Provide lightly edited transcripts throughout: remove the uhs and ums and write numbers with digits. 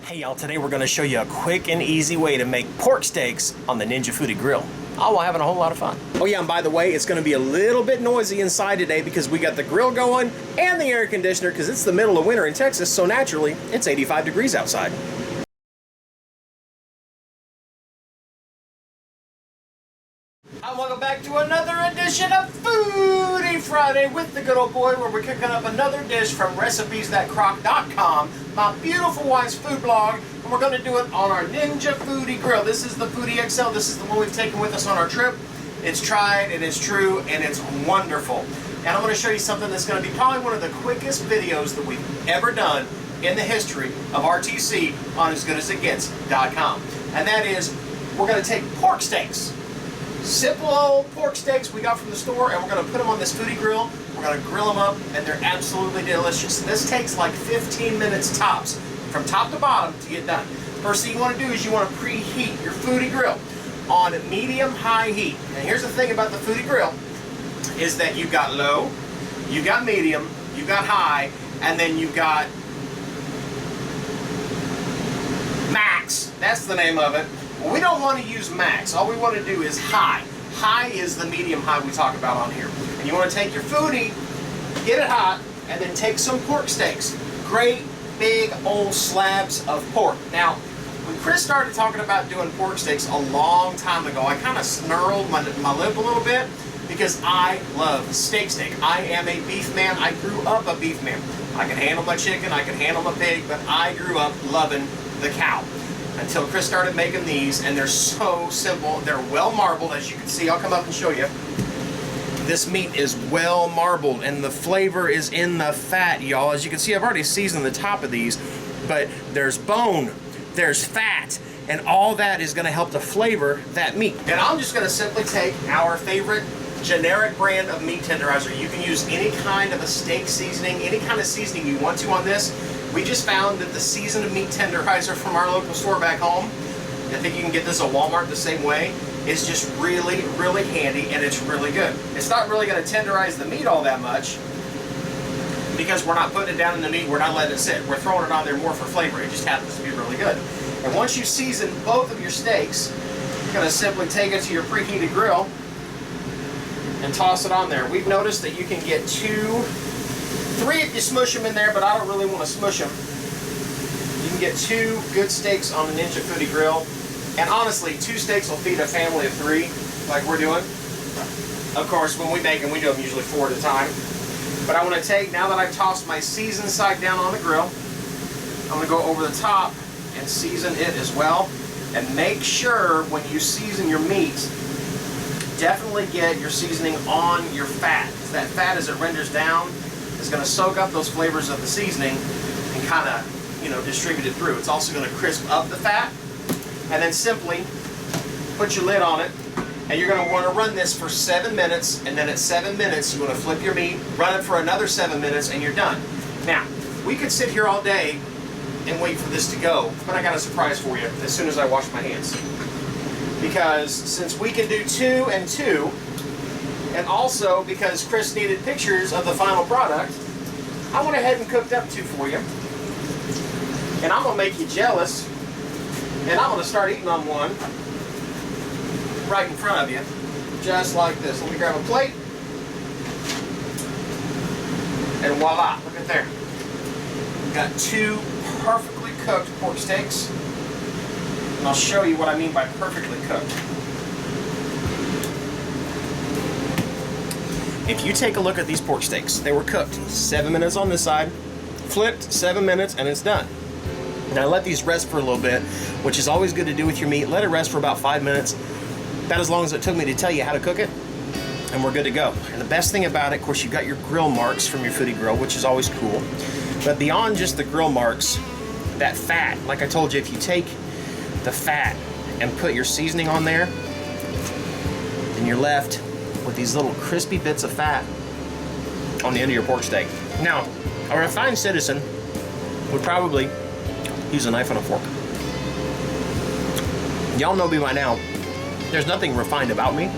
Hey y'all, today we're going to show you a quick and easy way to make pork steaks on the Ninja Foodi Grill. Oh, we're having a whole lot of fun. Oh yeah, and by the way, it's going to be a little bit noisy inside today because we got the grill going and the air conditioner because it's the middle of winter in Texas, so naturally, it's 85 degrees outside. And welcome back to another edition of Foodie Friday with the good old boy, where we're cooking up another dish from recipes.crock.com, my beautiful wife's food blog, and we're going to do it on our Ninja Foodi Grill. This is the Foodi XL. This is the one we've taken with us on our trip. It's tried, it is true, and it's wonderful. And I'm going to show you something that's going to be probably one of the quickest videos that we've ever done in the history of RTC on AsGoodAsItGets.com. And that is, we're going to take pork steaks. Simple old pork steaks we got from the store, and we're going to put them on this Foodi Grill. We're going to grill them up, and they're absolutely delicious. This takes like 15 minutes tops, from top to bottom, to get done. First thing you want to do is you want to preheat your Foodi Grill on medium-high heat. And here's the thing about the Foodi Grill, is that you've got low, you've got medium, you've got high, and then you've got max. That's the name of it. Well, we don't want to use max. All we want to do is high. High is the medium high we talk about on here. And you want to take your Foodi, get it hot, and then take some pork steaks. Great big old slabs of pork. Now, when Cris started talking about doing pork steaks a long time ago, I kind of snarled my lip a little bit because I love steak. I am a beef man. I grew up a beef man. I can handle my chicken, I can handle my pig, but I grew up loving the cow. Until Cris started making these, and they're so simple. They're well marbled, as you can see. I'll come up and show you. This meat is well marbled, and the flavor is in the fat, y'all. As you can see, I've already seasoned the top of these, but there's bone, there's fat, and all that is going to help to flavor that meat. And I'm just going to simply take our favorite generic brand of meat tenderizer. You can use any kind of a steak seasoning, any kind of seasoning you want to on this. We just found that the seasoned meat tenderizer from our local store back home, I think you can get this at Walmart the same way, is just really, really handy, and it's really good. It's not really going to tenderize the meat all that much because we're not putting it down in the meat, we're not letting it sit. We're throwing it on there more for flavor. It just happens to be really good. And once you season both of your steaks, you're going to simply take it to your preheated grill and toss it on there. We've noticed that you can get 3 if you smush them in there, but I don't really want to smush them. You can get 2 good steaks on the Ninja Foodi Grill. And honestly, 2 steaks will feed a family of 3, like we're doing. Of course, when we make them, we do them usually 4 at a time. But I want to take, now that I've tossed my seasoned side down on the grill, I'm going to go over the top and season it as well. And make sure when you season your meat, definitely get your seasoning on your fat. Because that fat, as it renders down, is going to soak up those flavors of the seasoning and kind of, distribute it through. It's also going to crisp up the fat. And then simply put your lid on it, and you're going to want to run this for 7 minutes, and then at 7 minutes you want to flip your meat, run it for another 7 minutes, and you're done. Now, we could sit here all day and wait for this to go, but I got a surprise for you as soon as I wash my hands. Because since we can do 2 and 2, and also because Cris needed pictures of the final product, I went ahead and cooked up 2 for you. And I'm going to make you jealous, and I'm going to start eating on one right in front of you, just like this. Let me grab a plate, and voila, look at there. We've got 2 perfectly cooked pork steaks, and I'll show you what I mean by perfectly cooked. If you take a look at these pork steaks, they were cooked 7 minutes on this side, flipped 7 minutes, and it's done. Now let these rest for a little bit, which is always good to do with your meat. Let it rest for about 5 minutes, about as long as it took me to tell you how to cook it, and we're good to go. And the best thing about it, of course, you've got your grill marks from your Foodi Grill, which is always cool. But beyond just the grill marks, that fat, like I told you, if you take the fat and put your seasoning on there, then you're left with these little crispy bits of fat on the end of your pork steak. Now, a refined citizen would probably use a knife and a fork. Y'all know me by now, there's nothing refined about me,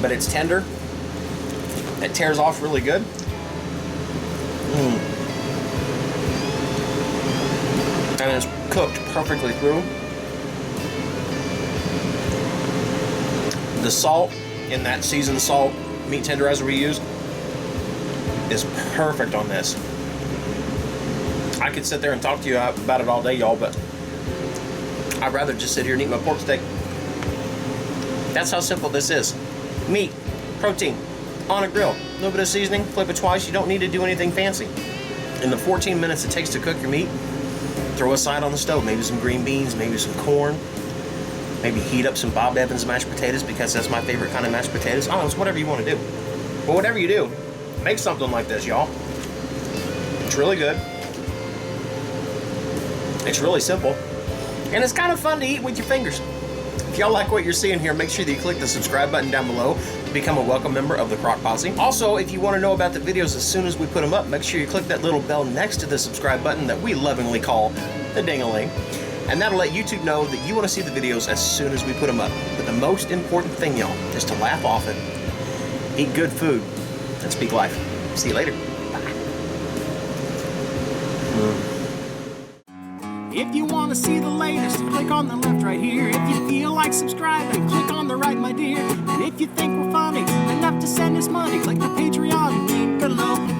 but it's tender, it tears off really good. and it's cooked perfectly through. The salt in that seasoned salt meat tenderizer we used is perfect on this. I could sit there and talk to you about it all day, y'all, but I'd rather just sit here and eat my pork steak. That's how simple this is. Meat, protein, on a grill, a little bit of seasoning, flip it twice. You don't need to do anything fancy. In the 14 minutes it takes to cook your meat, throw a side on the stove, maybe some green beans, maybe some corn, maybe heat up some Bob Evans mashed potatoes because that's my favorite kind of mashed potatoes. Oh, it's whatever you want to do. But whatever you do, make something like this, y'all. It's really good. It's really simple. And it's kind of fun to eat with your fingers. If y'all like what you're seeing here, make sure that you click the subscribe button down below to become a welcome member of the Crock Posse. Also, if you want to know about the videos as soon as we put them up, make sure you click that little bell next to the subscribe button that we lovingly call the ding-a-ling. And that'll let YouTube know that you want to see the videos as soon as we put them up. But the most important thing, y'all, is to laugh often, eat good food, and speak life. See you later. Bye. If you want to see the latest, click on the left right here. If you feel like subscribing, click on the right, my dear. And if you think we're funny enough to send us money, click the Patreon link below.